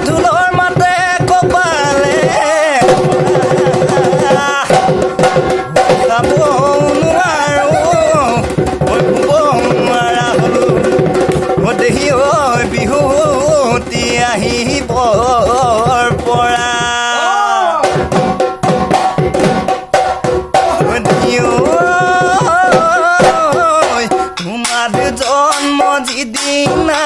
ঢোলৰ মাতে কপালে যাব নোৱাৰো শুব নোৱাৰা হলো দেহি ঐ বিহুতি আহিবৰ পৰা তোমাৰ জন্ম যিদিনা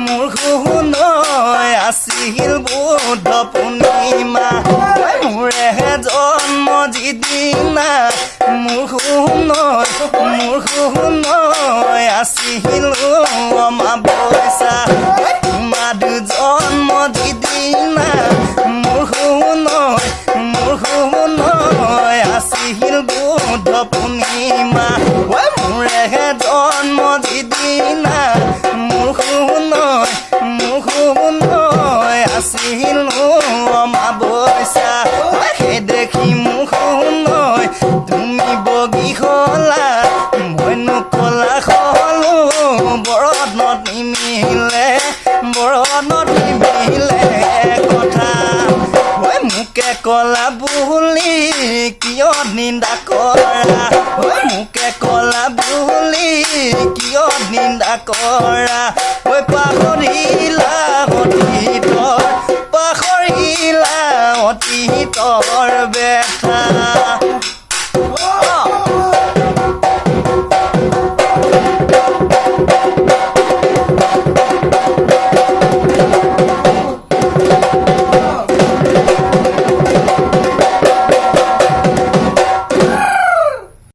মোৰ শুনৈ আছিল বুধ পূৰ্ণিমা মোৰে জন্ম যিদিনা মোৰ শুনৈ আছিল অমাৱস্যা তোমাৰ জন্ম যিদিনা মোৰ শুনৈ আছিল বুধ পূৰ্ণিমা মোৰে জন্ম যিদিনা মোৰ শুনৈ আছিল অমাৱস্যা সেই দেখি মোৰ শুনৈ তুমি বগী হলা মইনো কলা হলো বৰণত নিমিলে কথা মোকে কলা বুলি কিয় নিন্দা কৰা মোকে কলা বুলি কিয় নিন্দা কৰা পাহৰিলা